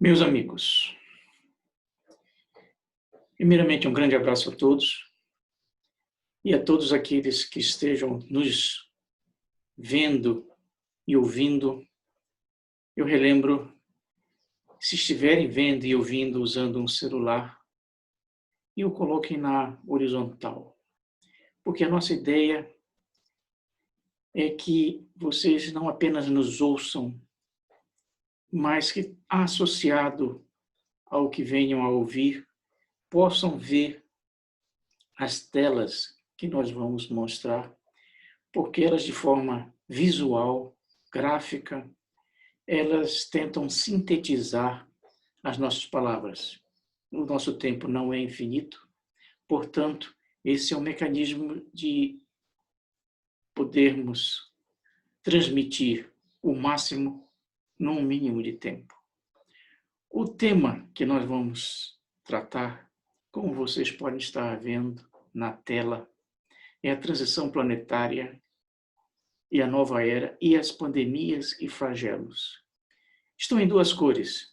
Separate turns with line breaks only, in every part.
Meus amigos, primeiramente um grande abraço a todos e a todos aqueles que estejam nos vendo e ouvindo. Eu relembro, se estiverem vendo e ouvindo usando um celular, e o coloquem na horizontal, porque a nossa ideia é que vocês não apenas nos ouçam, mas que, associado ao que venham a ouvir, possam ver as telas que nós vamos mostrar, porque elas, de forma visual, gráfica, elas tentam sintetizar as nossas palavras. O nosso tempo não é infinito, portanto, esse é um mecanismo de podermos transmitir o máximo num mínimo de tempo. O tema que nós vamos tratar, como vocês podem estar vendo na tela, é a transição planetária e a nova era e as pandemias e flagelos. Estão em duas cores,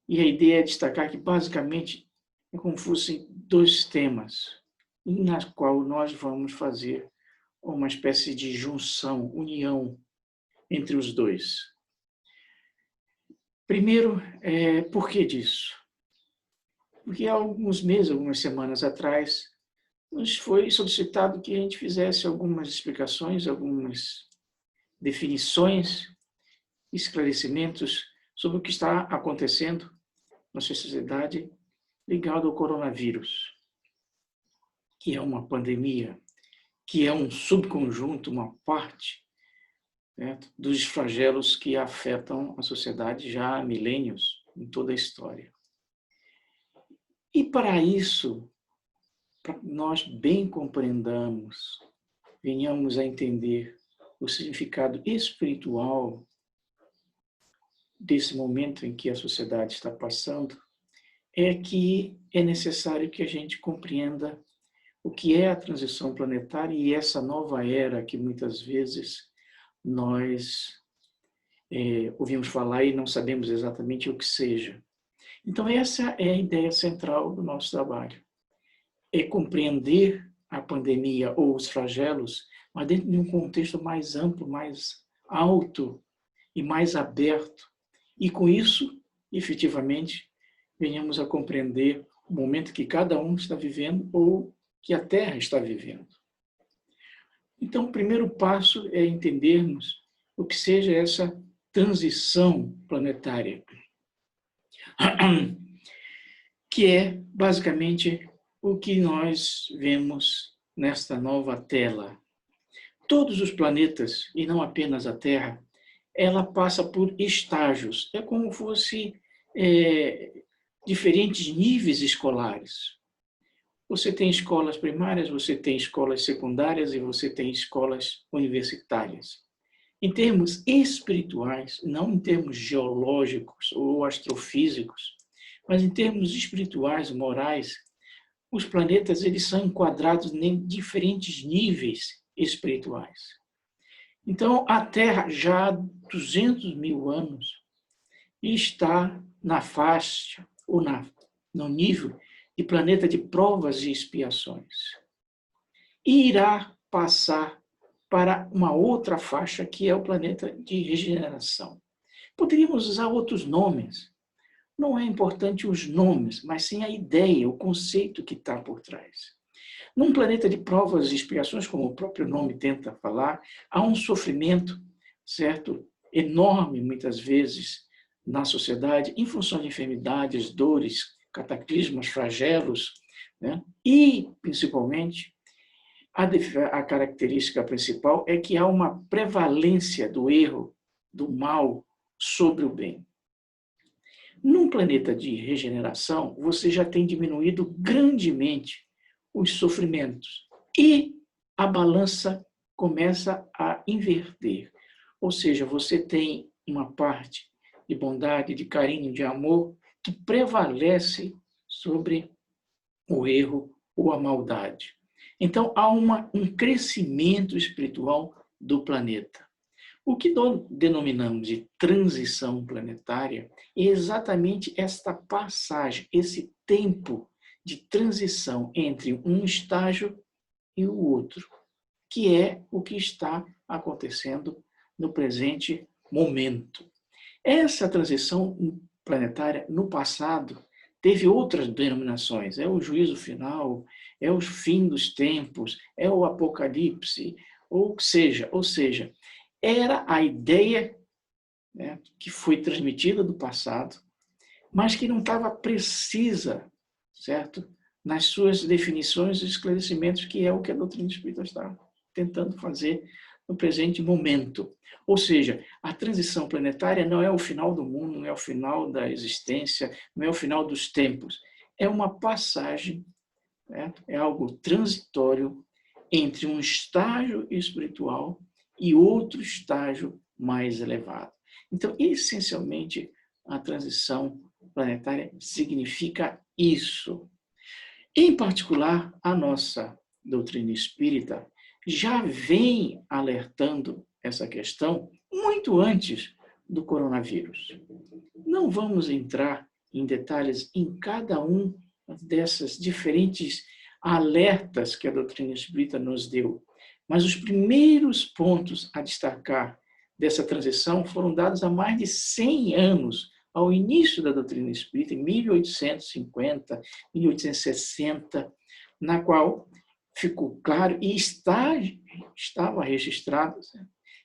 e a ideia é destacar que basicamente é como fossem dois temas, na qual nós vamos fazer uma espécie de junção, união entre os dois. Primeiro, por que disso? Porque há alguns meses, algumas semanas atrás, nos foi solicitado que a gente fizesse algumas explicações, algumas definições, esclarecimentos sobre o que está acontecendo na sociedade ligado ao coronavírus, que é uma pandemia, que é um subconjunto, uma parte, né, dos flagelos que afetam a sociedade já há milênios, em toda a história. E para isso, para que nós bem compreendamos, venhamos a entender o significado espiritual desse momento em que a sociedade está passando, é que é necessário que a gente compreenda o que é a transição planetária e essa nova era que muitas vezes nós ouvimos falar e não sabemos exatamente o que seja. Então essa é a ideia central do nosso trabalho. É compreender a pandemia ou os flagelos, mas dentro de um contexto mais amplo, mais alto e mais aberto. E com isso, efetivamente, venhamos a compreender o momento que cada um está vivendo ou que a Terra está vivendo. Então, o primeiro passo é entendermos o que seja essa transição planetária, que é basicamente o que nós vemos nesta nova tela. Todos os planetas, e não apenas a Terra, ela passa por estágios. É como se fosse diferentes níveis escolares. Você tem escolas primárias, você tem escolas secundárias e você tem escolas universitárias. Em termos espirituais, não em termos geológicos ou astrofísicos, mas em termos espirituais, morais, os planetas eles são enquadrados em diferentes níveis espirituais. Então, a Terra, já há 200 mil anos, está na faixa, ou no nível de planeta de provas e expiações. E irá passar para uma outra faixa, que é o planeta de regeneração. Poderíamos usar outros nomes. Não é importante os nomes, mas sim a ideia, o conceito que está por trás. Num planeta de provas e expiações, como o próprio nome tenta falar, há um sofrimento, certo, enorme, muitas vezes, na sociedade, em função de enfermidades, dores, cataclismos, flagelos, né? E, principalmente, a característica principal é que há uma prevalência do erro, do mal, sobre o bem. Num planeta de regeneração, você já tem diminuído grandemente os sofrimentos e a balança começa a inverter. Ou seja, você tem uma parte de bondade, de carinho, de amor que prevalece sobre o erro ou a maldade. Então, há um crescimento espiritual do planeta. O que denominamos de transição planetária é exatamente esta passagem, esse tempo de transição entre um estágio e o outro, que é o que está acontecendo no presente momento. Essa transição planetária, no passado, teve outras denominações. É o juízo final, é o fim dos tempos, é o apocalipse, ou seja, era a ideia, né, que foi transmitida do passado, mas que não estava precisa, certo? Nas suas definições e esclarecimentos, que é o que a doutrina espírita está tentando fazer no presente momento. Ou seja, a transição planetária não é o final do mundo, não é o final da existência, não é o final dos tempos. É uma passagem, né? É algo transitório entre um estágio espiritual e outro estágio mais elevado. Então, essencialmente, a transição planetária significa isso. Em particular, a nossa doutrina espírita já vem alertando essa questão muito antes do coronavírus. Não vamos entrar em detalhes em cada um dessas diferentes alertas que a doutrina espírita nos deu, mas os primeiros pontos a destacar dessa transição foram dados há mais de 100 anos, ao início da doutrina espírita, em 1850, 1860, na qual ficou claro e estava registrado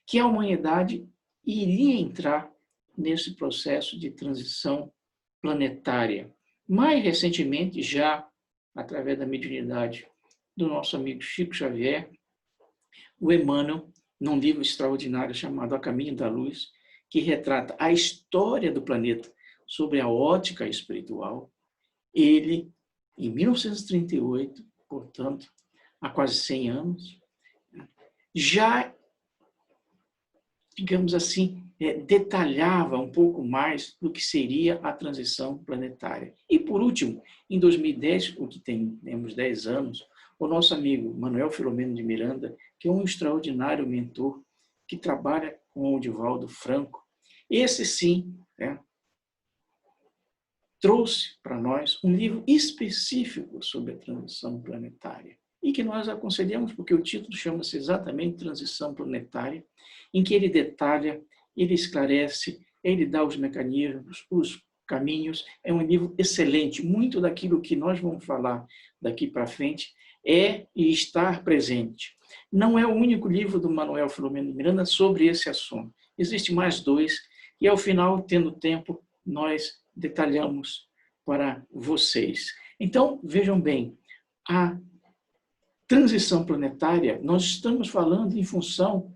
que a humanidade iria entrar nesse processo de transição planetária. Mais recentemente, já através da mediunidade do nosso amigo Chico Xavier, o Emmanuel, num livro extraordinário chamado A Caminho da Luz, que retrata a história do planeta sobre a ótica espiritual, ele, em 1938, portanto, há quase 100 anos, já, digamos assim, detalhava um pouco mais do que seria a transição planetária. E, por último, em 2010, o que temos 10 anos, o nosso amigo Manuel Filomeno de Miranda, que é um extraordinário mentor, que trabalha com o Divaldo Franco, esse sim, trouxe para nós um livro específico sobre a transição planetária e que nós aconselhamos porque o título chama-se exatamente Transição Planetária, em que ele detalha, ele esclarece, ele dá os mecanismos, os caminhos. É um livro excelente. Muito daquilo que nós vamos falar daqui para frente é e estar presente. Não é o único livro do Manuel Filomeno de Miranda sobre esse assunto. Existem mais 2 e, ao final, tendo tempo, nós detalhamos para vocês. Então, vejam bem, a transição planetária, nós estamos falando em função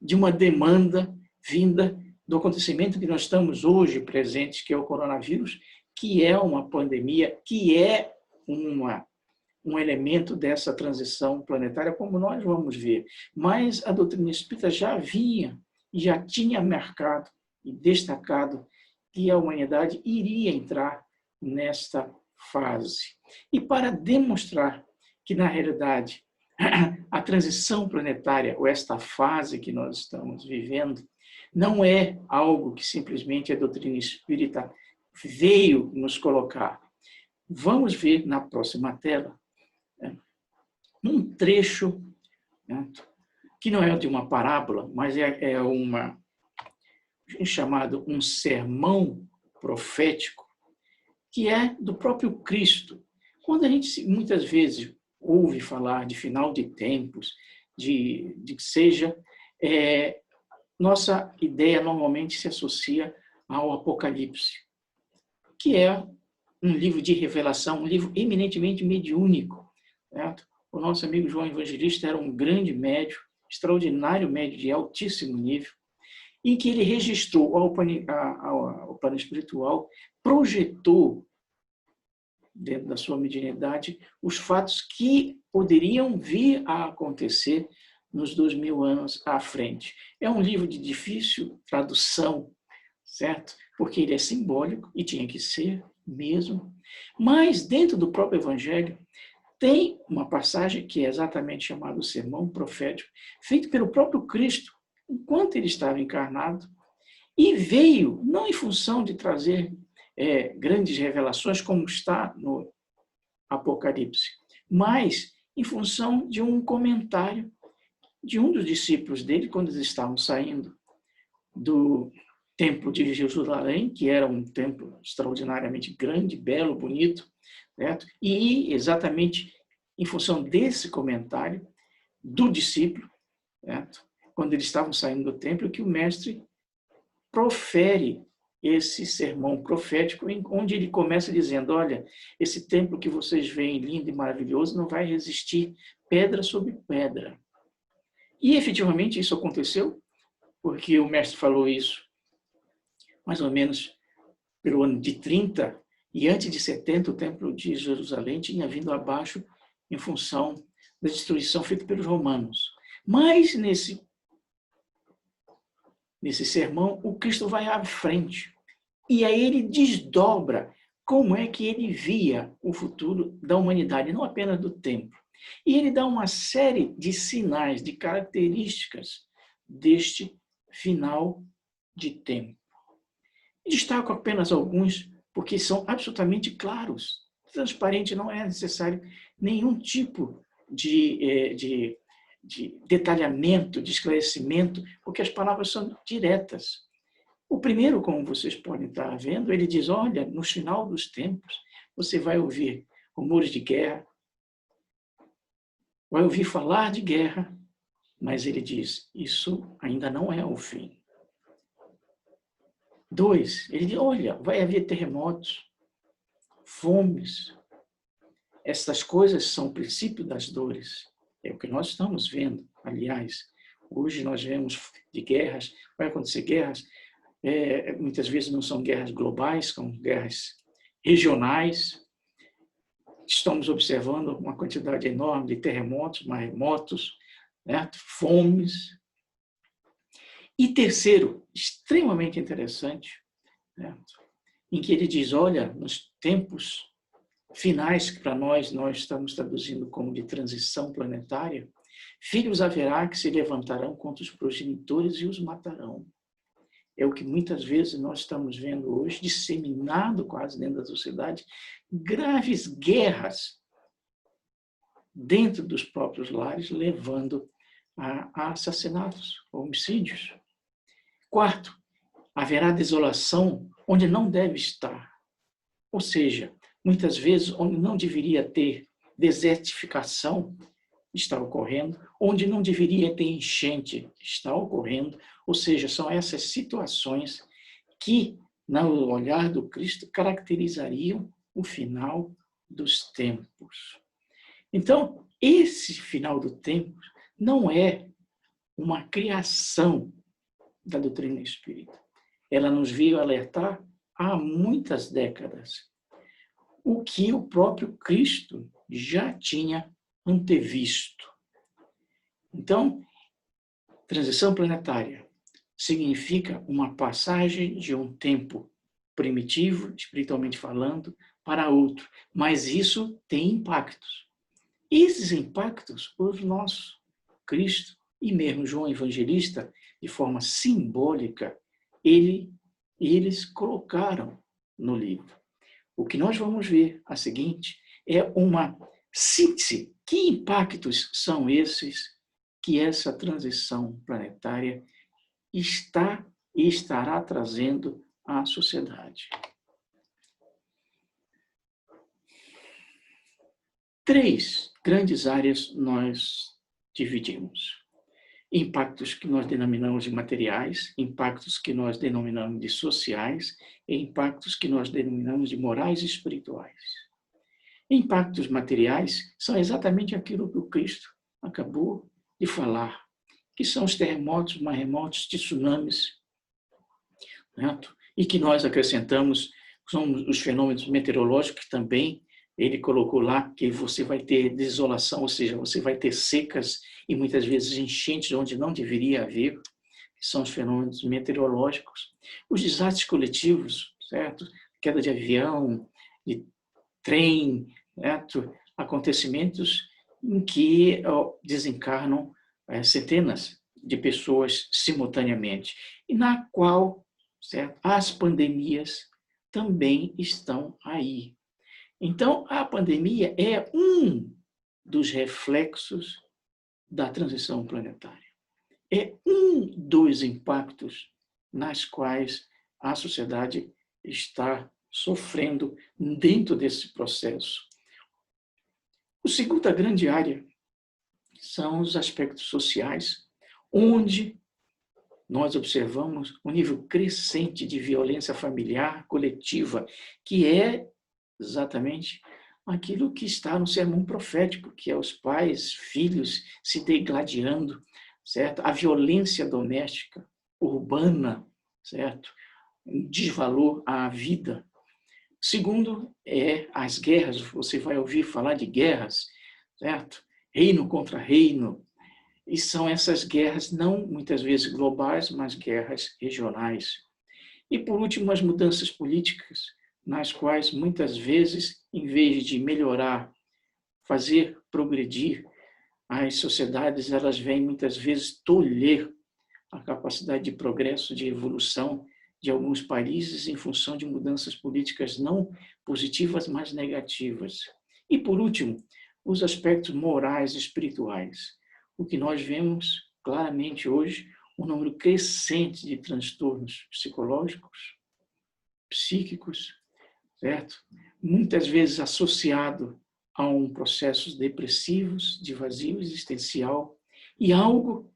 de uma demanda vinda do acontecimento que nós estamos hoje presentes, que é o coronavírus, que é uma pandemia, que é um elemento dessa transição planetária, como nós vamos ver. Mas a doutrina espírita já vinha, já tinha marcado e destacado que a humanidade iria entrar nesta fase. E para demonstrar que, na realidade, a transição planetária, ou esta fase que nós estamos vivendo, não é algo que simplesmente a doutrina espírita veio nos colocar. Vamos ver na próxima tela um trecho, que não é de uma parábola, mas é chamado um sermão profético, que é do próprio Cristo. Quando a gente muitas vezes ouve falar de final de tempos, de que seja, nossa ideia normalmente se associa ao Apocalipse, que é um livro de revelação, um livro eminentemente mediúnico. Certo? O nosso amigo João Evangelista era um grande médium, extraordinário médium de altíssimo nível, em que ele registrou ao plano espiritual, projetou, dentro da sua mediunidade, os fatos que poderiam vir a acontecer nos 2000 anos à frente. É um livro de difícil tradução, certo? Porque ele é simbólico, e tinha que ser mesmo, mas dentro do próprio Evangelho tem uma passagem que é exatamente chamada o Sermão Profético, feito pelo próprio Cristo, enquanto ele estava encarnado, e veio, não em função de trazer grandes revelações, como está no Apocalipse, mas em função de um comentário de um dos discípulos dele, quando eles estavam saindo do templo de Jerusalém, que era um templo extraordinariamente grande, belo, bonito, certo? E exatamente em função desse comentário do discípulo, certo? Quando eles estavam saindo do templo, que o mestre profere esse sermão profético, onde ele começa dizendo, olha, esse templo que vocês veem lindo e maravilhoso não vai resistir pedra sobre pedra. E efetivamente isso aconteceu, porque o mestre falou isso mais ou menos pelo ano de 30, e antes de 70 o templo de Jerusalém tinha vindo abaixo em função da destruição feita pelos romanos. Mas nesse sermão, o Cristo vai à frente. E aí ele desdobra como é que ele via o futuro da humanidade, não apenas do templo. E ele dá uma série de sinais, de características deste final de tempo. Destaco apenas alguns, porque são absolutamente claros. Transparente, não é necessário nenhum tipo de detalhamento, de esclarecimento, porque as palavras são diretas. O primeiro, como vocês podem estar vendo, ele diz, olha, no final dos tempos, você vai ouvir rumores de guerra, vai ouvir falar de guerra, mas ele diz, isso ainda não é o fim. 2, ele diz, olha, vai haver terremotos, fomes. Essas coisas são o princípio das dores. É o que nós estamos vendo, aliás. Hoje nós vemos de guerras, vai acontecer guerras, muitas vezes não são guerras globais, são guerras regionais. Estamos observando uma quantidade enorme de terremotos, maremotos, né? Fomes. E terceiro, extremamente interessante, né? Em que ele diz, olha, nos tempos finais, que para nós estamos traduzindo como de transição planetária, filhos haverá que se levantarão contra os progenitores e os matarão. É o que muitas vezes nós estamos vendo hoje, disseminado quase dentro da sociedade, graves guerras dentro dos próprios lares, levando a assassinatos, a homicídios. Quarto, haverá desolação onde não deve estar. Ou seja, muitas vezes onde não deveria ter desertificação, está ocorrendo, onde não deveria ter enchente, está ocorrendo. Ou seja, são essas situações que, no olhar do Cristo, caracterizariam o final dos tempos. Então, esse final do tempo não é uma criação da doutrina espírita. Ela nos veio alertar há muitas décadas o que o próprio Cristo já tinha antevisto. Então, transição planetária significa uma passagem de um tempo primitivo, espiritualmente falando, para outro. Mas isso tem impactos. Esses impactos, os nossos, Cristo e mesmo João Evangelista, de forma simbólica, eles colocaram no livro. O que nós vamos ver a seguinte é uma síntese. Que impactos são esses que essa transição planetária está e estará trazendo à sociedade? 3 grandes áreas nós dividimos. Impactos que nós denominamos de materiais, impactos que nós denominamos de sociais e impactos que nós denominamos de morais e espirituais. Impactos materiais são exatamente aquilo que o Cristo acabou de falar, que são os terremotos, maremotos, tsunamis, certo? E que nós acrescentamos, são os fenômenos meteorológicos que também ele colocou lá, que você vai ter desolação, ou seja, você vai ter secas e muitas vezes enchentes onde não deveria haver, que são os fenômenos meteorológicos. Os desastres coletivos, certo? Queda de avião, de trem, certo? Acontecimentos em que desencarnam centenas de pessoas simultaneamente, e na qual, certo, as pandemias também estão aí. Então, a pandemia é um dos reflexos da transição planetária. É um dos impactos nas quais a sociedade está sofrendo dentro desse processo. A segunda grande área são os aspectos sociais, onde nós observamos um nível crescente de violência familiar coletiva, que é exatamente aquilo que está no sermão profético, que é os pais, filhos se degladiando, certo? A violência doméstica, urbana, certo? Um desvalor à vida. Segundo, as guerras, você vai ouvir falar de guerras, certo? Reino contra reino, e são essas guerras, não muitas vezes globais, mas guerras regionais. E, por último, as mudanças políticas, nas quais, muitas vezes, em vez de melhorar, fazer progredir as sociedades, elas vêm, muitas vezes, tolher a capacidade de progresso, de evolução de alguns países em função de mudanças políticas não positivas, mas negativas. E, por último, os aspectos morais e espirituais. O que nós vemos claramente hoje, um número crescente de transtornos psicológicos, psíquicos, certo? Muitas vezes associado a um processo depressivos, de vazio existencial, e algo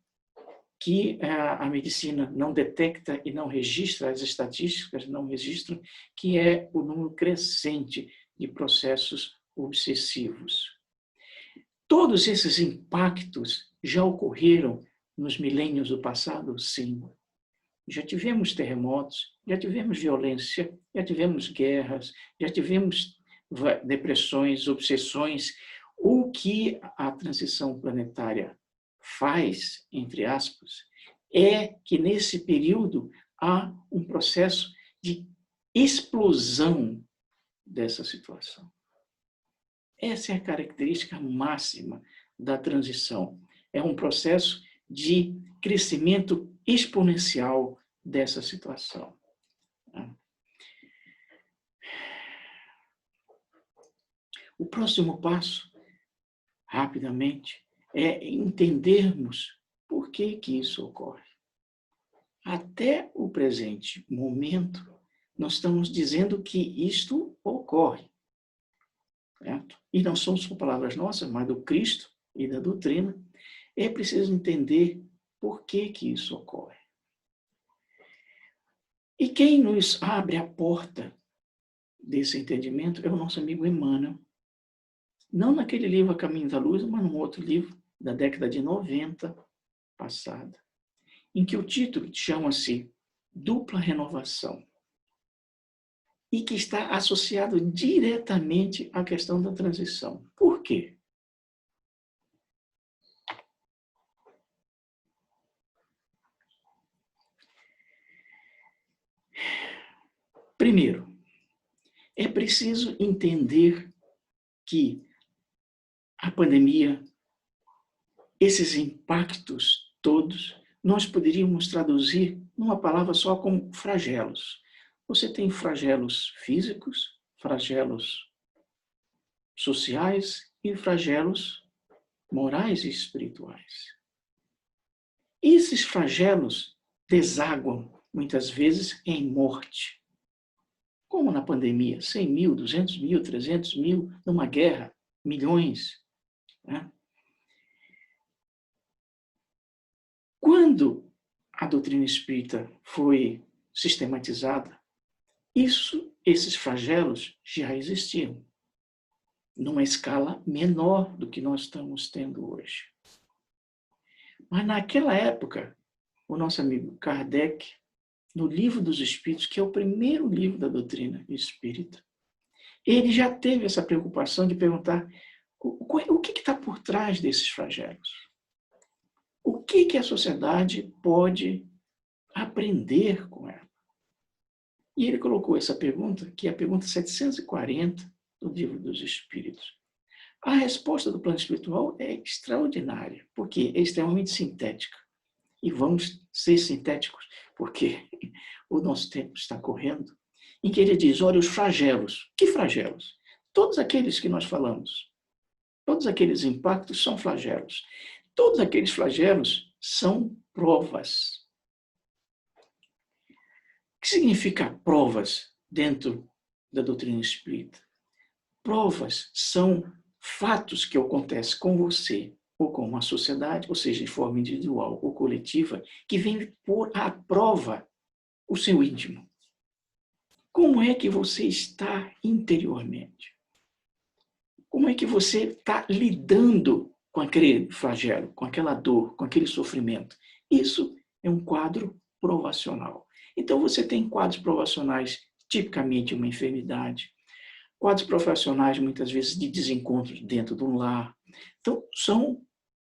que a medicina não detecta e não registra, as estatísticas não registram, que é o número crescente de processos obsessivos. Todos esses impactos já ocorreram nos milênios do passado? Sim. Já tivemos terremotos, já tivemos violência, já tivemos guerras, já tivemos depressões, obsessões. O que a transição planetária faz, entre aspas, é que nesse período há um processo de explosão dessa situação. Essa é a característica máxima da transição. É um processo de crescimento exponencial dessa situação. O próximo passo, rapidamente, é entendermos por que isso ocorre. Até o presente momento, nós estamos dizendo que isto ocorre. Certo? E não são só palavras nossas, mas do Cristo e da doutrina. É preciso entender por que isso ocorre. E quem nos abre a porta desse entendimento é o nosso amigo Emmanuel. Não naquele livro A Caminho da Luz, mas num outro livro da década de 90 passada, em que o título chama-se Dupla Renovação, e que está associado diretamente à questão da transição. Por quê? Primeiro, é preciso entender que a pandemia, esses impactos todos, nós poderíamos traduzir numa palavra só como flagelos. Você tem flagelos físicos, flagelos sociais e flagelos morais e espirituais. Esses flagelos desaguam, muitas vezes, em morte. Como na pandemia, 100 mil, 200 mil, 300 mil, numa guerra, milhões. Né? Quando a doutrina espírita foi sistematizada, esses flagelos já existiam, numa escala menor do que nós estamos tendo hoje. Mas naquela época, o nosso amigo Kardec, no Livro dos Espíritos, que é o primeiro livro da doutrina espírita, ele já teve essa preocupação de perguntar o que está por trás desses flagelos. O que a sociedade pode aprender com ela? E ele colocou essa pergunta, que é a pergunta 740 do Livro dos Espíritos. A resposta do plano espiritual é extraordinária, porque é extremamente sintética. e vamos ser sintéticos, porque o nosso tempo está correndo, em que ele diz, olha, os flagelos. Que flagelos? Todos aqueles que nós falamos. Todos aqueles impactos são flagelos. Todos aqueles flagelos são provas. O que significa provas dentro da doutrina espírita? Provas são fatos que acontecem com você ou com uma sociedade, ou seja, de forma individual ou coletiva, que vem pôr à prova o seu íntimo. Como é que você está interiormente? Como é que você está lidando com aquele flagelo, com aquela dor, com aquele sofrimento? Isso é um quadro provacional. Então, você tem quadros provacionais, tipicamente uma enfermidade, quadros provacionais, muitas vezes, de desencontros dentro de um lar. Então, são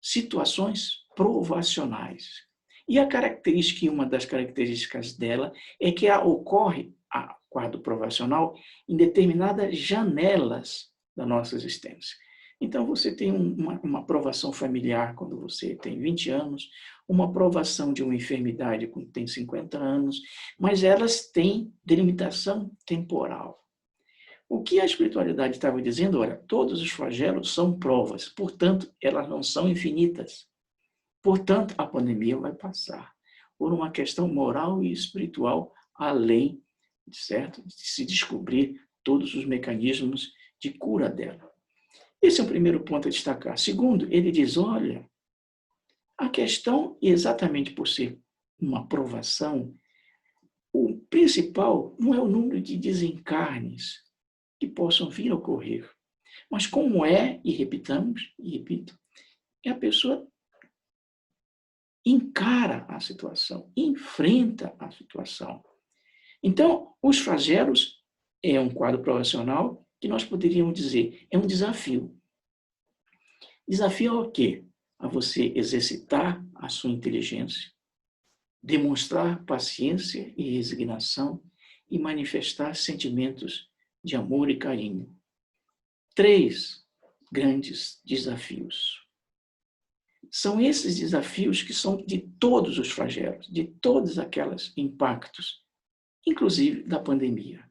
situações provacionais. E a característica, uma das características dela, é que ocorre a quadro provacional em determinadas janelas da nossa existência. Então, você tem uma provação familiar quando você tem 20 anos, uma provação de uma enfermidade quando tem 50 anos, mas elas têm delimitação temporal. O que a espiritualidade estava dizendo, olha, todos os flagelos são provas, portanto, elas não são infinitas. Portanto, a pandemia vai passar por uma questão moral e espiritual, além, certo, de se descobrir todos os mecanismos de cura dela. Esse é o primeiro ponto a destacar. Segundo, ele diz, olha, a questão, exatamente por ser uma provação, o principal não é o número de desencarnes que possam vir a ocorrer, mas como é, e repitamos, e repito, é a pessoa encara a situação, enfrenta a situação. Então, os flagelos é um quadro provacional que nós poderíamos dizer, é um desafio. Desafio ao quê? A você exercitar a sua inteligência, demonstrar paciência e resignação e manifestar sentimentos de amor e carinho. 3 grandes desafios. São esses desafios que são de todos os flagelos, de todos aqueles impactos, inclusive da pandemia.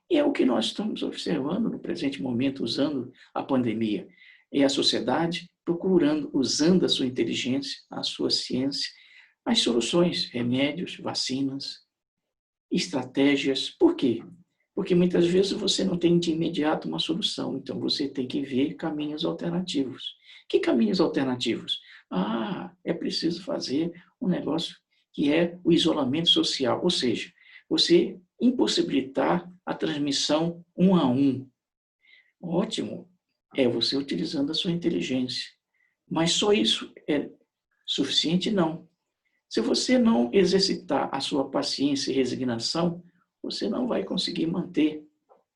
E é o que nós estamos observando no presente momento, usando a pandemia. É a sociedade procurando, usando a sua inteligência, a sua ciência, as soluções, remédios, vacinas, estratégias. Por quê? Porque muitas vezes você não tem de imediato uma solução, então você tem que ver caminhos alternativos. Que caminhos alternativos? É preciso fazer um negócio que é o isolamento social, ou seja, você impossibilitar a transmissão 1 a 1. Ótimo, é você utilizando a sua inteligência. Mas só isso é suficiente? Não. Se você não exercitar a sua paciência e resignação, você não vai conseguir manter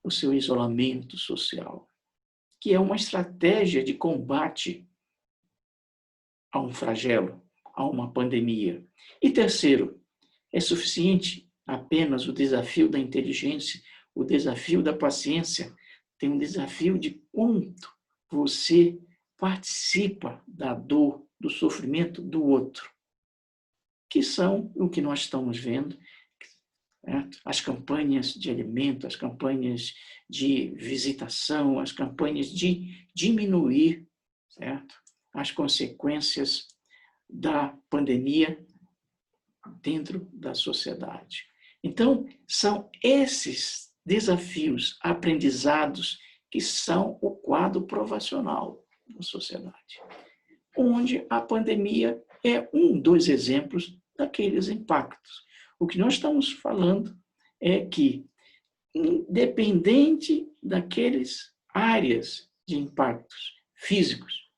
o seu isolamento social, que é uma estratégia de combate a um flagelo, a uma pandemia. E terceiro, é suficiente apenas o desafio da inteligência, o desafio da paciência, tem um desafio de quanto você participa da dor, do sofrimento do outro, que são o que nós estamos vendo, certo? As campanhas de alimento, as campanhas de visitação, as campanhas de diminuir, certo? As consequências da pandemia dentro da sociedade. Então, são esses desafios, aprendizados, que são o quadro provacional da sociedade, onde a pandemia é um dos exemplos daqueles impactos. O que nós estamos falando é que, independente daquelas áreas de impactos físicos,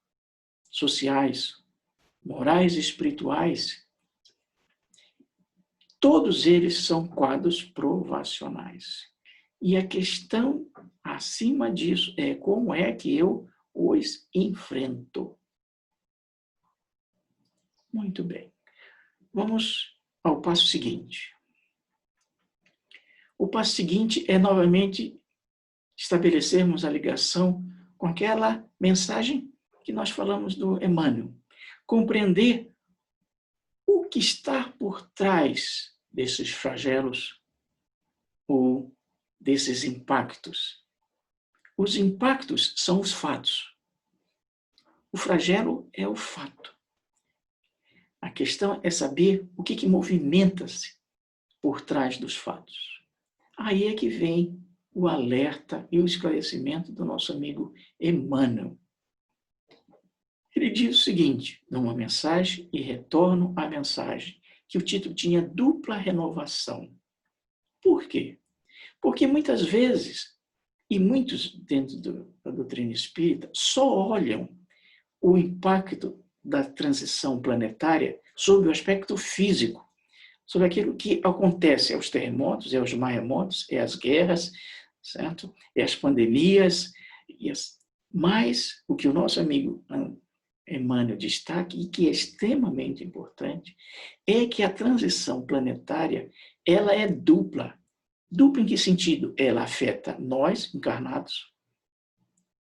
sociais, morais e espirituais, todos eles são quadros provacionais. E a questão acima disso é como é que eu os enfrento. Muito bem. Vamos ao passo seguinte. O passo seguinte é, novamente, estabelecermos a ligação com aquela mensagem que nós falamos do Emmanuel. Compreender o que está por trás desses flagelos ou desses impactos? Os impactos são os fatos. O flagelo é o fato. A questão é saber o que movimenta-se por trás dos fatos. Aí é que vem o alerta e o esclarecimento do nosso amigo Emmanuel. Ele diz o seguinte, numa mensagem, e retorno à mensagem, que o título tinha dupla renovação. Por quê? Porque muitas vezes, e muitos dentro da doutrina espírita, só olham o impacto da transição planetária sob o aspecto físico, sobre aquilo que acontece, é os terremotos, é os maremotos, é as guerras, certo? É as pandemias, mas o que o nosso amigo Emmanuel destaca, e que é extremamente importante, é que a transição planetária ela é dupla. Dupla em que sentido? Ela afeta nós, encarnados,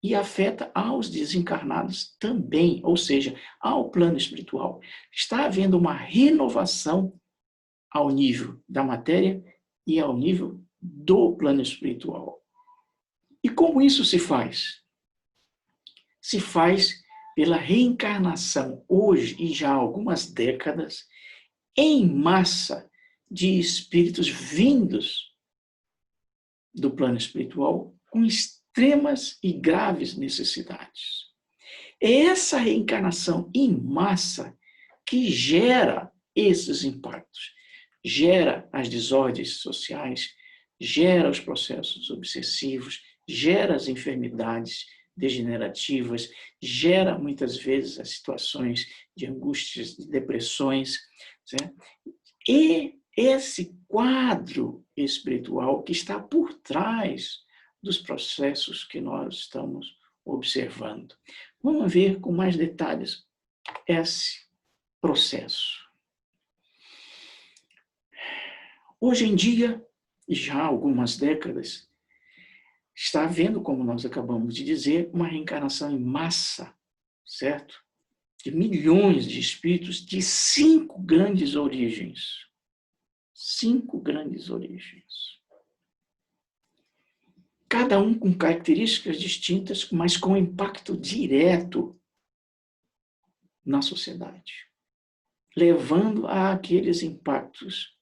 e afeta aos desencarnados também, ou seja, ao plano espiritual. Está havendo uma renovação ao nível da matéria e ao nível do plano espiritual. E como isso se faz? Se faz pela reencarnação, hoje e já há algumas décadas, em massa de espíritos vindos do plano espiritual com extremas e graves necessidades. É essa reencarnação em massa que gera esses impactos, gera as desordens sociais, gera os processos obsessivos, gera as enfermidades degenerativas, gera muitas vezes as situações de angústias, de depressões, certo? E esse quadro espiritual que está por trás dos processos que nós estamos observando. Vamos ver com mais detalhes esse processo. Hoje em dia, e já há algumas décadas, está havendo, como nós acabamos de dizer, uma reencarnação em massa, certo? De milhões de espíritos de 5 grandes origens. 5 grandes origens. Cada um com características distintas, mas com impacto direto na sociedade, levando a aqueles impactos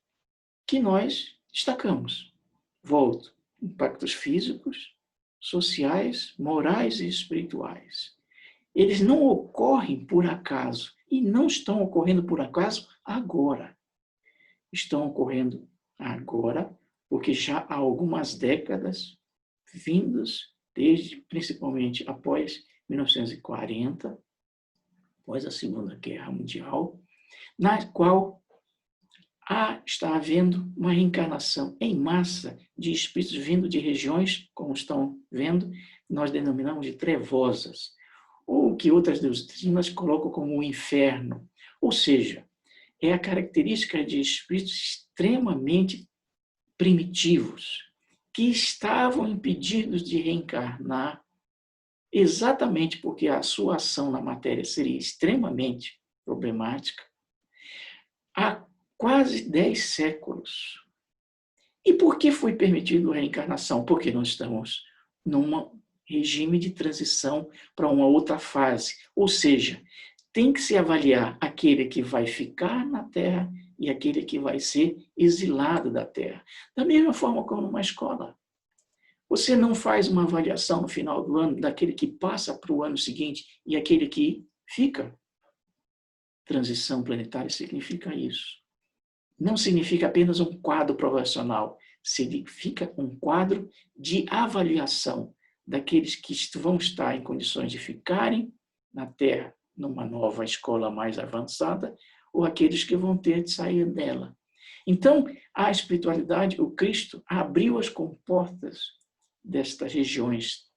que nós destacamos. Volto, impactos físicos, sociais, morais e espirituais. Eles não ocorrem por acaso, e não estão ocorrendo por acaso agora. Estão ocorrendo agora porque já há algumas décadas, vindos desde, principalmente após 1940, após a Segunda Guerra Mundial, na qual está havendo uma reencarnação em massa de espíritos vindo de regiões, como estão vendo, nós denominamos de trevosas, ou que outras doutrinas colocam como o inferno. Ou seja, é a característica de espíritos extremamente primitivos, que estavam impedidos de reencarnar, exatamente porque a sua ação na matéria seria extremamente problemática, há quase 10 séculos. E por que foi permitido a reencarnação? Porque nós estamos num regime de transição para uma outra fase. Ou seja, tem que se avaliar aquele que vai ficar na Terra e aquele que vai ser exilado da Terra. Da mesma forma como numa escola. Você não faz uma avaliação no final do ano daquele que passa para o ano seguinte e aquele que fica. Transição planetária significa isso. Não significa apenas um quadro profissional, significa um quadro de avaliação daqueles que vão estar em condições de ficarem na Terra numa nova escola mais avançada ou aqueles que vão ter de sair dela. Então, a espiritualidade, o Cristo, abriu as comportas destas regiões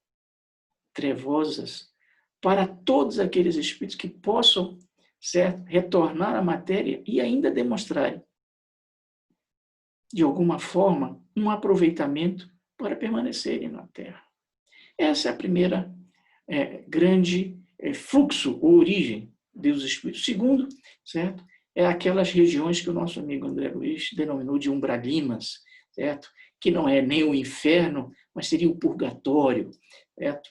trevosas para todos aqueles espíritos que possam, certo, retornar à matéria e ainda demonstrarem, de alguma forma, um aproveitamento para permanecerem na Terra. Essa é a primeira grande fluxo ou origem dos espíritos. Segundo, certo, é aquelas regiões que o nosso amigo André Luiz denominou de umbralinas, certo? Que não é nem o inferno, mas seria o purgatório, certo?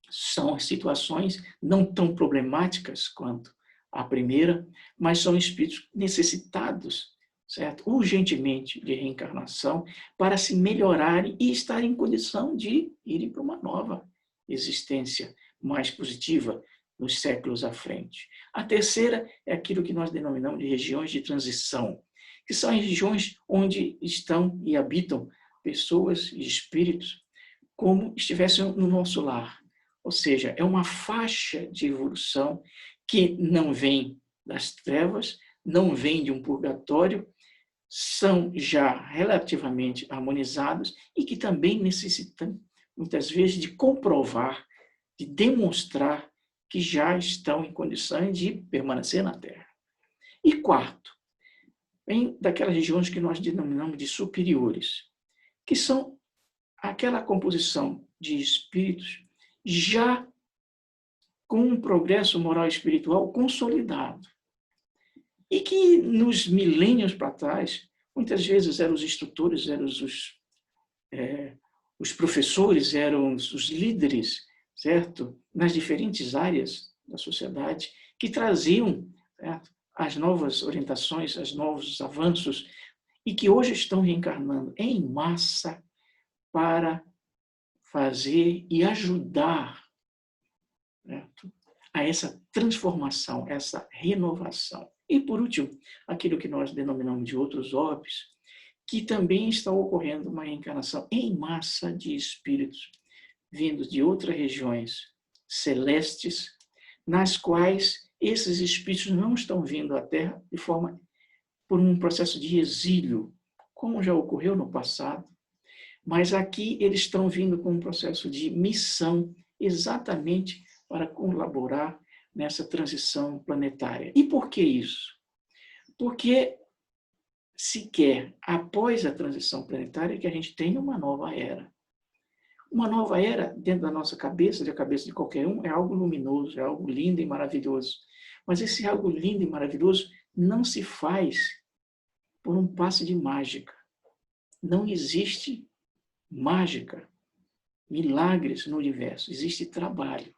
São situações não tão problemáticas quanto a primeira, mas são espíritos necessitados, certo? Urgentemente de reencarnação para se melhorarem e estarem em condição de irem para uma nova existência mais positiva nos séculos à frente. A terceira é aquilo que nós denominamos de regiões de transição, que são as regiões onde estão e habitam pessoas e espíritos como estivessem no nosso lar. Ou seja, é uma faixa de evolução que não vem das trevas, não vem de um purgatório, são já relativamente harmonizados e que também necessitam, muitas vezes, de comprovar, de demonstrar que já estão em condições de permanecer na Terra. E quarto, vem daquelas regiões que nós denominamos de superiores, que são aquela composição de espíritos já com um progresso moral e espiritual consolidado. E que nos milênios para trás, muitas vezes eram os instrutores, eram os professores, eram os líderes, certo? Nas diferentes áreas da sociedade, que traziam, certo? As novas orientações, os novos avanços, e que hoje estão reencarnando em massa para fazer e ajudar, certo? A essa transformação, essa renovação. E, por último, aquilo que nós denominamos de outros orbes, que também está ocorrendo uma reencarnação em massa de espíritos vindos de outras regiões celestes, nas quais esses espíritos não estão vindo à Terra de forma por um processo de exílio, como já ocorreu no passado, mas aqui eles estão vindo com um processo de missão, exatamente para colaborar nessa transição planetária. E por que isso? Porque se quer, após a transição planetária, que a gente tenha uma nova era. Uma nova era, dentro da nossa cabeça, da cabeça de qualquer um, é algo luminoso, é algo lindo e maravilhoso. Mas esse algo lindo e maravilhoso não se faz por um passe de mágica. Não existe mágica, milagres no universo, existe trabalho.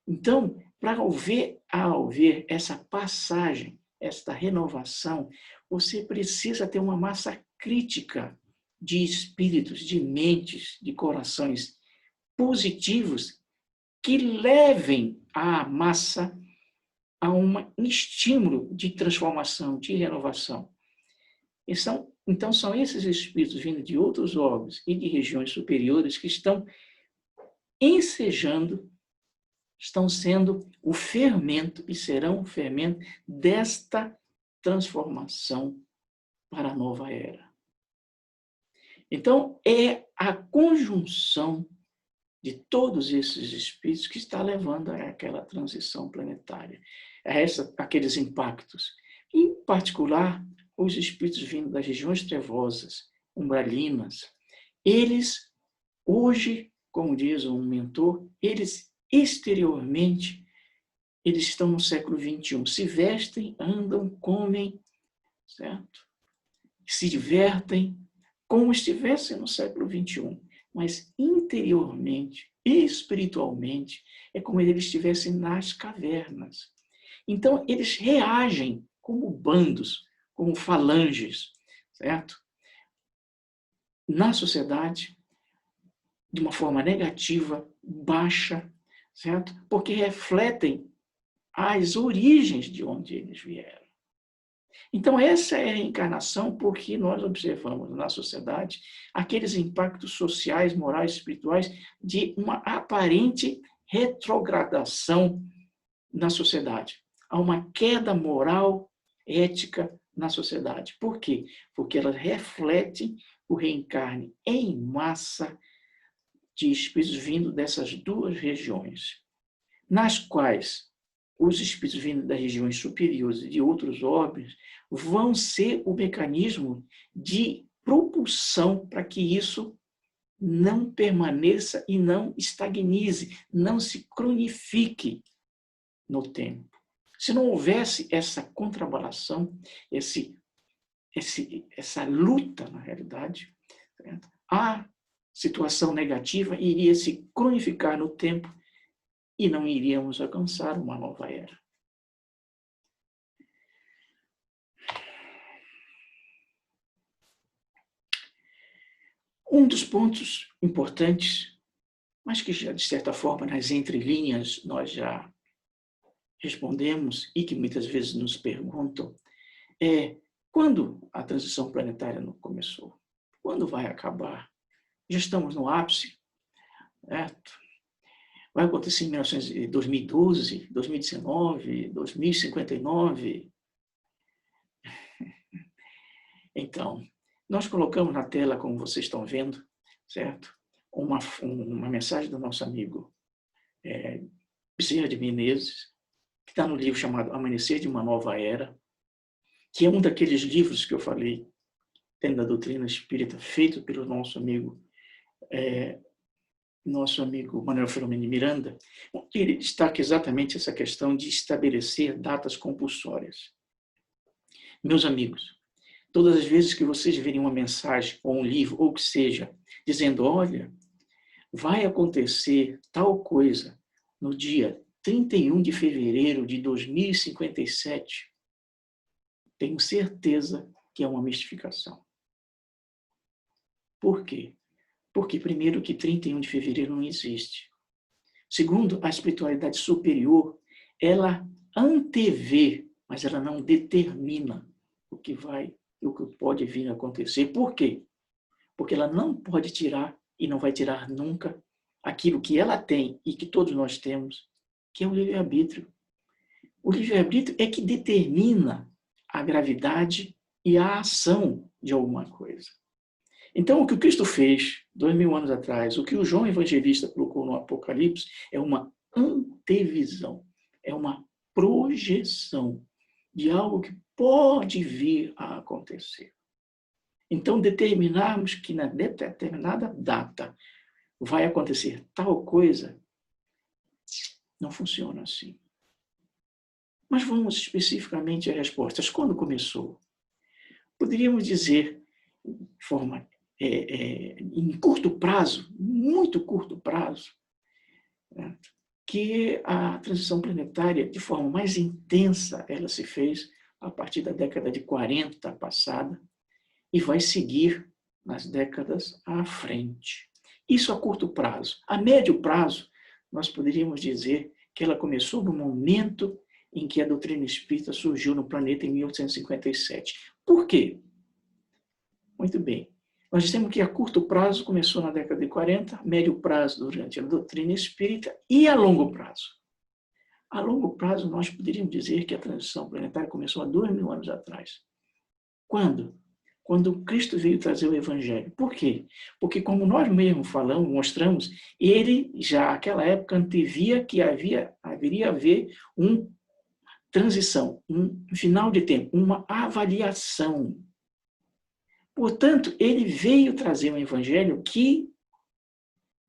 Então, para haver essa passagem, esta renovação, você precisa ter uma massa crítica de espíritos, de mentes, de corações positivos que levem a massa a um estímulo de transformação, de renovação. Então, são esses espíritos vindo de outros órgãos e de regiões superiores que estão ensejando, estão sendo o fermento e serão o fermento desta transformação para a nova era. Então, é a conjunção de todos esses espíritos que está levando àquela transição planetária, aqueles impactos. Em particular, os espíritos vindo das regiões trevosas, umbralinas, eles, hoje, como diz um mentor, eles exteriormente, eles estão no século XXI, se vestem, andam, comem, certo? Se divertem, como estivessem no século XXI. Mas interiormente, espiritualmente, é como se eles estivessem nas cavernas. Então, eles reagem como bandos, como falanges, certo? Na sociedade, de uma forma negativa, baixa, certo? Porque refletem as origens de onde eles vieram. Então, essa é a reencarnação porque nós observamos na sociedade aqueles impactos sociais, morais, espirituais de uma aparente retrogradação na sociedade. Há uma queda moral, ética na sociedade. Por quê? Porque elas refletem o reencarne em massa de espíritos vindo dessas duas regiões, nas quais os espíritos vindo das regiões superiores e de outros orbes vão ser o mecanismo de propulsão para que isso não permaneça e não estagnize, não se cronifique no tempo. Se não houvesse essa contrabalanção, essa luta, na realidade, certo? A situação negativa iria se cronificar no tempo e não iríamos alcançar uma nova era. Um dos pontos importantes, mas que já, de certa forma, nas entrelinhas nós já respondemos e que muitas vezes nos perguntam, é quando a transição planetária não começou? Quando vai acabar? Já estamos no ápice, certo? Vai acontecer em 2012, 2019, 2059? Então, nós colocamos na tela, como vocês estão vendo, certo? Uma mensagem do nosso amigo Bezerra de Menezes, que está no livro chamado Amanhecer de uma Nova Era, que é um daqueles livros que eu falei, dentro da doutrina espírita, feito pelo nosso amigo Manuel Filomeno de Miranda. Ele destaca exatamente essa questão de estabelecer datas compulsórias. Meus amigos, todas as vezes que vocês verem uma mensagem, ou um livro, ou o que seja, dizendo, olha, vai acontecer tal coisa no dia 31 de fevereiro de 2057, tenho certeza que é uma mistificação. Por quê? Porque, primeiro, que 31 de fevereiro não existe. Segundo, a espiritualidade superior, ela antevê, mas ela não determina o que vai e o que pode vir a acontecer. Por quê? Porque ela não pode tirar, e não vai tirar nunca, aquilo que ela tem e que todos nós temos, que é o livre-arbítrio. O livre-arbítrio é que determina a gravidade e a ação de alguma coisa. Então, o que o Cristo fez 2000 anos atrás, o que o João Evangelista colocou no Apocalipse, é uma antevisão, é uma projeção de algo que pode vir a acontecer. Então, determinarmos que na determinada data vai acontecer tal coisa, não funciona assim. Mas vamos especificamente às respostas. Quando começou? Poderíamos dizer, de forma em curto prazo, muito curto prazo, né, que a transição planetária, de forma mais intensa, ela se fez a partir da década de 40 passada e vai seguir nas décadas à frente. Isso a curto prazo. A médio prazo, nós poderíamos dizer que ela começou no momento em que a doutrina espírita surgiu no planeta em 1857. Por quê? Muito bem. Nós dissemos que a curto prazo começou na década de 40, médio prazo durante a doutrina espírita e a longo prazo. A longo prazo, nós poderíamos dizer que a transição planetária começou há 2000 anos atrás. Quando? Quando Cristo veio trazer o Evangelho. Por quê? Porque, como nós mesmos falamos, mostramos, ele já naquela época antevia que haveria haver uma transição, um final de tempo, uma avaliação. Portanto, ele veio trazer um evangelho que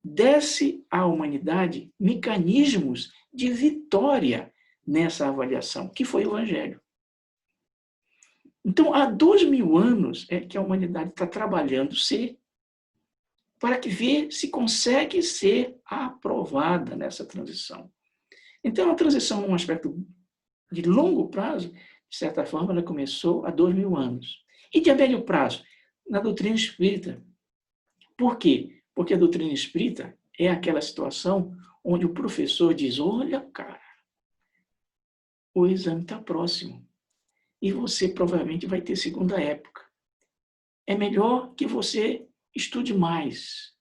desse à humanidade mecanismos de vitória nessa avaliação, que foi o evangelho. Então, há 2000 anos é que a humanidade está trabalhando para que ver se consegue ser aprovada nessa transição. Então, a transição, num aspecto de longo prazo, de certa forma, ela começou há 2000 anos. E de médio prazo? Na doutrina espírita. Por quê? Porque a doutrina espírita é aquela situação onde o professor diz, olha, cara, o exame está próximo e você provavelmente vai ter segunda época. É melhor que você estude mais.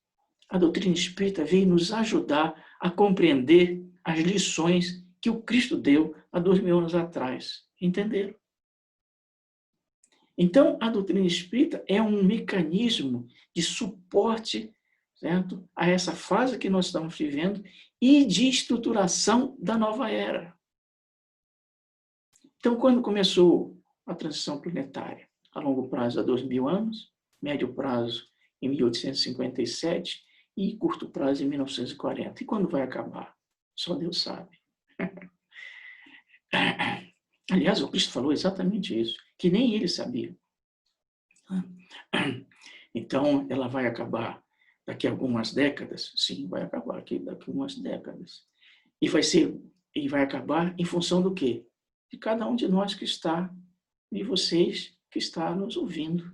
A doutrina espírita veio nos ajudar a compreender as lições que o Cristo deu há 2000 anos atrás. Entenderam? Então, a doutrina espírita é um mecanismo de suporte, certo, a essa fase que nós estamos vivendo e de estruturação da nova era. Então, quando começou a transição planetária? A longo prazo, há 2000 anos, médio prazo, em 1857, e curto prazo, em 1940. E quando vai acabar? Só Deus sabe. Aliás, o Cristo falou exatamente isso, que nem ele sabia. Então, ela vai acabar daqui a algumas décadas? Sim, vai acabar daqui a algumas décadas. E vai acabar em função do quê? De cada um de nós que está, de vocês que está nos ouvindo.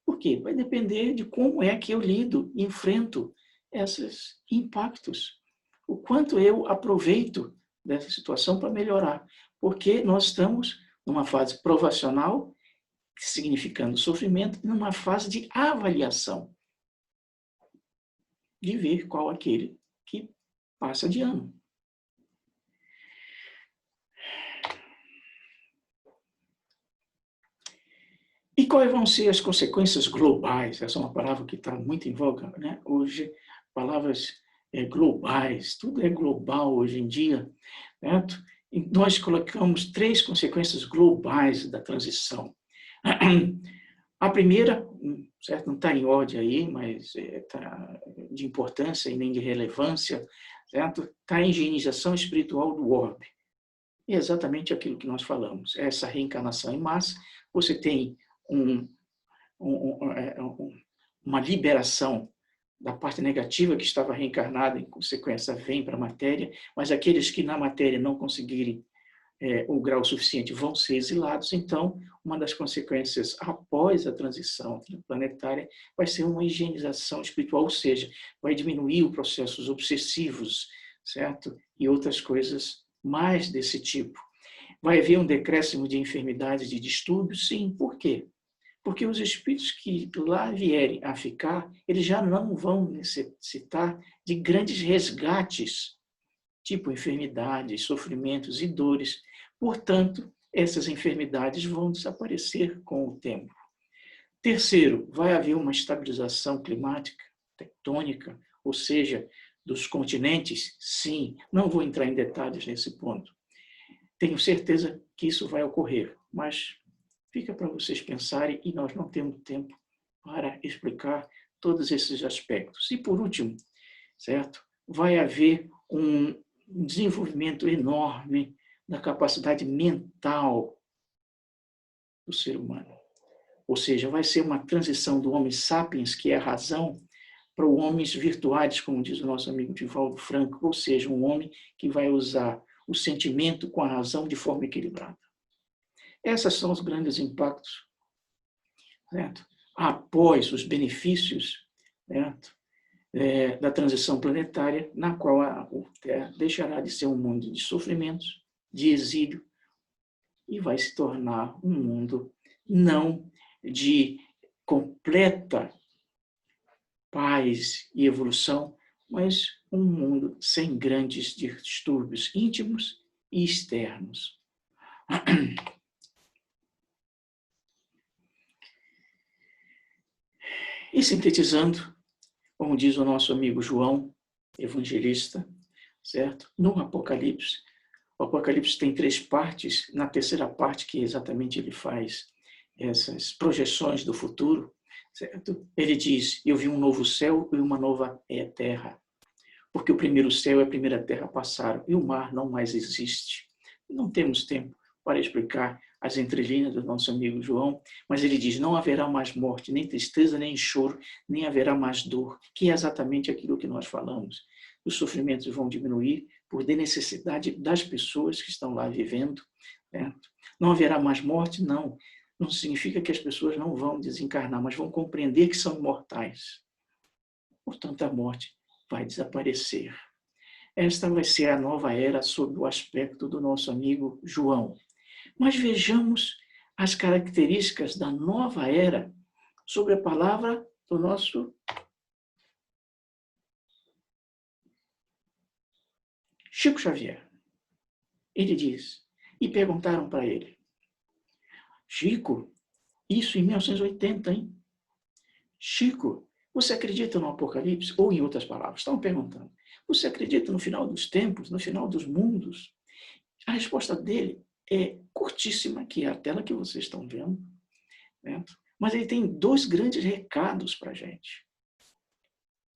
Por quê? Vai depender de como é que eu lido, enfrento esses impactos. O quanto eu aproveito dessa situação para melhorar. Porque nós estamos numa fase provacional, significando sofrimento, numa fase de avaliação, de ver qual aquele que passa de ano. E quais vão ser as consequências globais? Essa é uma palavra que está muito em voga, né? Hoje, palavras globais, tudo é global hoje em dia, certo? E nós colocamos 3 consequências globais da transição. A primeira, certo? Não está em ordem aí, mas está de importância e nem de relevância, certo? Está a higienização espiritual do orbe. É exatamente aquilo que nós falamos. Essa reencarnação em massa, você tem uma liberação da parte negativa que estava reencarnada, em consequência, vem para a matéria, mas aqueles que na matéria não conseguirem o grau suficiente vão ser exilados. Então, uma das consequências após a transição planetária vai ser uma higienização espiritual, ou seja, vai diminuir os processos obsessivos, certo? E outras coisas mais desse tipo. Vai haver um decréscimo de enfermidades, de distúrbios? Sim. Por quê? Porque os espíritos que lá vierem a ficar, eles já não vão necessitar de grandes resgates, tipo enfermidades, sofrimentos e dores. Portanto, essas enfermidades vão desaparecer com o tempo. Terceiro, vai haver uma estabilização climática, tectônica, ou seja, dos continentes? Sim, não vou entrar em detalhes nesse ponto. Tenho certeza que isso vai ocorrer, mas fica para vocês pensarem e nós não temos tempo para explicar todos esses aspectos. E por último, certo? Vai haver um desenvolvimento enorme da capacidade mental do ser humano. Ou seja, vai ser uma transição do homem sapiens, que é a razão, para o homens virtuais, como diz o nosso amigo Divaldo Franco, ou seja, um homem que vai usar o sentimento com a razão de forma equilibrada. Esses são os grandes impactos, certo? Após os benefícios, certo? Da transição planetária, na qual a Terra deixará de ser um mundo de sofrimentos, de exílio, e vai se tornar um mundo não de completa paz e evolução, mas um mundo sem grandes distúrbios íntimos e externos. E sintetizando, como diz o nosso amigo João, evangelista, certo? No Apocalipse, o Apocalipse tem 3 partes, na terceira parte, que exatamente ele faz essas projeções do futuro, certo? Ele diz, eu vi um novo céu e uma nova terra, porque o primeiro céu e a primeira terra passaram, e o mar não mais existe. Não temos tempo para explicar as entrelinhas do nosso amigo João, mas ele diz, não haverá mais morte, nem tristeza, nem choro, nem haverá mais dor, que é exatamente aquilo que nós falamos. Os sofrimentos vão diminuir por necessidade das pessoas que estão lá vivendo. Certo? Não haverá mais morte? Não. Não significa que as pessoas não vão desencarnar, mas vão compreender que são imortais. Portanto, a morte vai desaparecer. Esta vai ser a nova era sob o aspecto do nosso amigo João. Mas vejamos as características da nova era sobre a palavra do nosso Chico Xavier. Ele diz, e perguntaram para ele, Chico, isso em 1980, hein? Chico, você acredita no Apocalipse? Ou em outras palavras, estão perguntando, você acredita no final dos tempos, no final dos mundos? A resposta dele é curtíssima, que é a tela que vocês estão vendo, certo? Mas ele tem 2 grandes recados para a gente,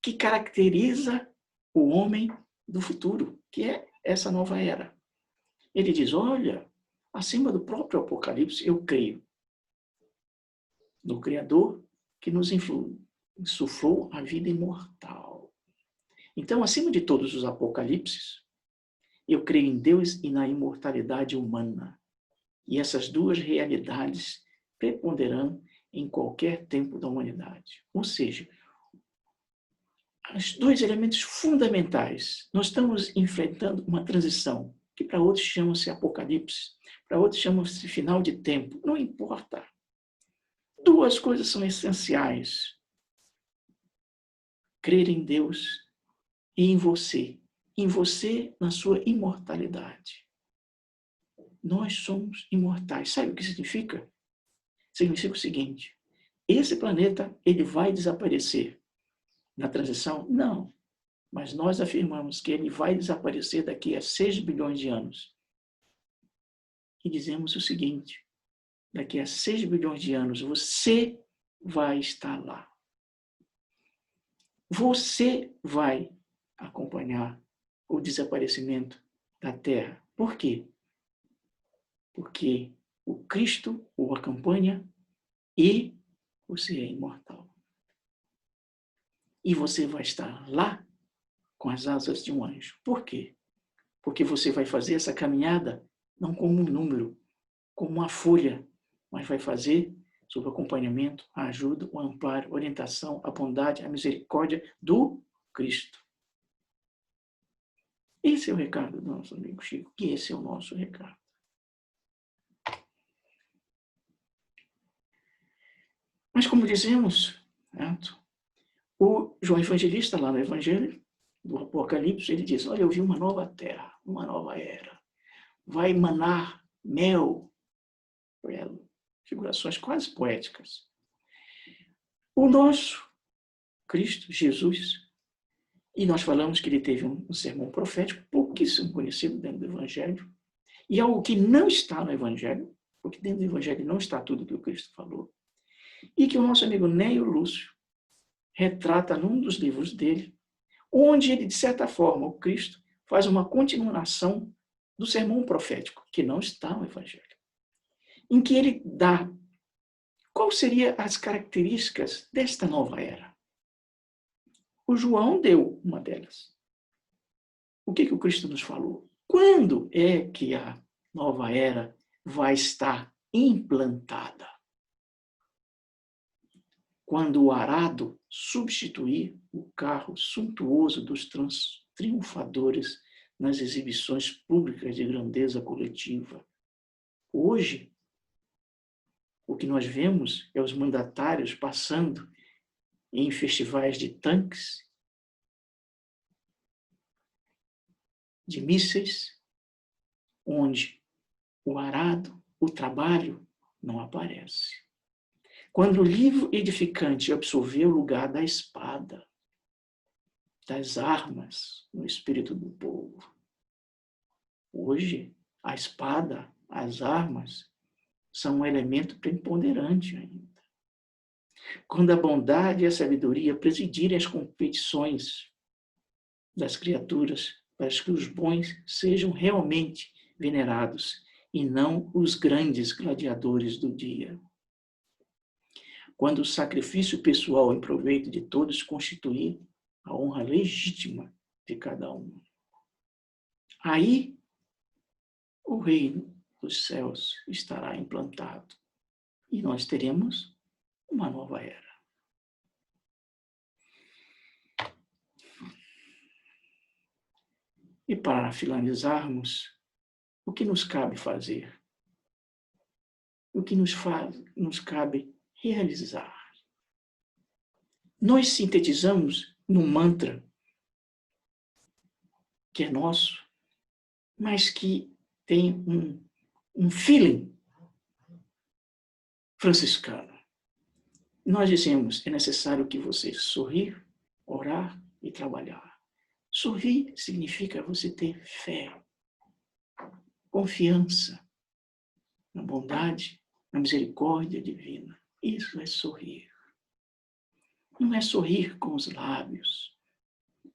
que caracteriza o homem do futuro, que é essa nova era. Ele diz, olha, acima do próprio Apocalipse, eu creio no Criador que nos insuflou a vida imortal. Então, acima de todos os apocalipses, eu creio em Deus e na imortalidade humana. E essas duas realidades preponderam em qualquer tempo da humanidade. Ou seja, os dois elementos fundamentais. Nós estamos enfrentando uma transição, que para outros chama-se apocalipse, para outros chama-se final de tempo. Não importa. Duas coisas são essenciais. Crer em Deus e em você. Em você, na sua imortalidade. Nós somos imortais. Sabe o que significa? Significa o seguinte: esse planeta ele vai desaparecer na transição? Não. Mas nós afirmamos que ele vai desaparecer daqui a 6 bilhões de anos. E dizemos o seguinte: daqui a 6 bilhões de anos você vai estar lá. Você vai acompanhar o desaparecimento da Terra. Por quê? Porque o Cristo o acompanha e você é imortal. E você vai estar lá com as asas de um anjo. Por quê? Porque você vai fazer essa caminhada não como um número, como uma folha, mas vai fazer sob o acompanhamento, a ajuda, o amparo, a orientação, a bondade, a misericórdia do Cristo. Esse é o recado do nosso amigo Chico, e esse é o nosso recado. Mas como dizemos, o João Evangelista, lá no Evangelho do Apocalipse, ele diz: olha, eu vi uma nova terra, uma nova era. Vai emanar mel, figurações quase poéticas. O nosso Cristo, Jesus, e nós falamos que ele teve um sermão profético pouquíssimo conhecido dentro do Evangelho, e algo que não está no Evangelho, porque dentro do Evangelho não está tudo que o Cristo falou, e que o nosso amigo Neio Lúcio retrata num dos livros dele, onde ele, de certa forma, o Cristo faz uma continuação do sermão profético, que não está no Evangelho, em que ele dá quais seriam as características desta nova era. O João deu uma delas. O que o Cristo nos falou? Quando é que a nova era vai estar implantada? Quando o arado substituir o carro suntuoso dos triunfadores nas exibições públicas de grandeza coletiva. Hoje, o que nós vemos é os mandatários passando em festivais de tanques, de mísseis, onde o arado, o trabalho, não aparece. Quando o livro edificante absorveu o lugar da espada, das armas no espírito do povo, hoje a espada, as armas, são um elemento preponderante ainda. Quando a bondade e a sabedoria presidirem as competições das criaturas, para que os bons sejam realmente venerados e não os grandes gladiadores do dia. Quando o sacrifício pessoal em proveito de todos constituir a honra legítima de cada um. Aí, o reino dos céus estará implantado e nós teremos uma nova era. E para finalizarmos, o que nos cabe fazer? O que nos cabe realizar? Nós sintetizamos num mantra que é nosso, mas que tem um feeling franciscano. Nós dizemos, é necessário que você sorrir, orar e trabalhar. Sorrir significa você ter fé, confiança na bondade, na misericórdia divina. Isso é sorrir. Não é sorrir com os lábios,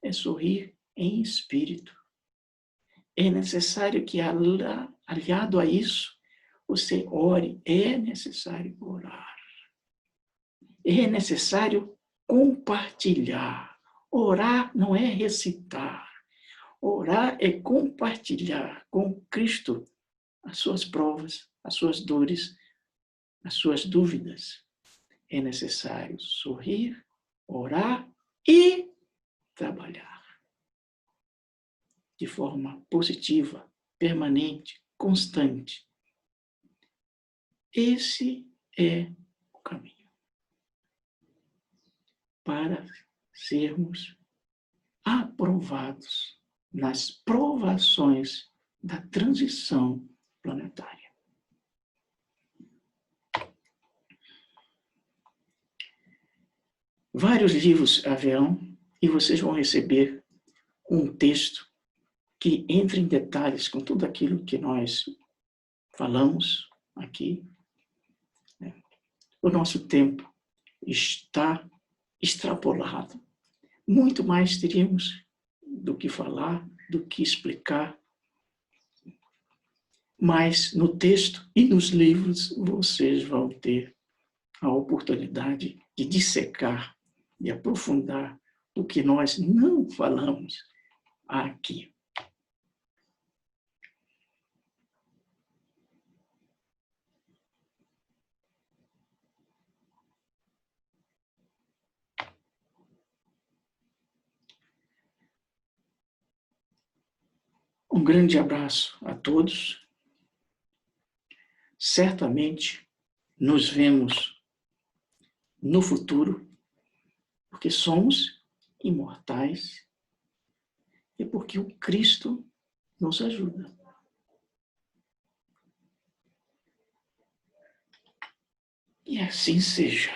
é sorrir em espírito. É necessário que, aliado a isso, você ore. É necessário orar. É necessário compartilhar. Orar não é recitar. Orar é compartilhar com Cristo as suas provas, as suas dores, as suas dúvidas. É necessário sorrir, orar e trabalhar de forma positiva, permanente, constante. Esse é o caminho para sermos aprovados nas provações da transição planetária. Vários livros haverão e vocês vão receber um texto que entra em detalhes com tudo aquilo que nós falamos aqui. O nosso tempo está extrapolado. Muito mais teríamos do que falar, do que explicar. Mas no texto e nos livros vocês vão ter a oportunidade de dissecar, de aprofundar o que nós não falamos aqui. Um grande abraço a todos. Certamente nos vemos no futuro, porque somos imortais e porque o Cristo nos ajuda. E assim seja.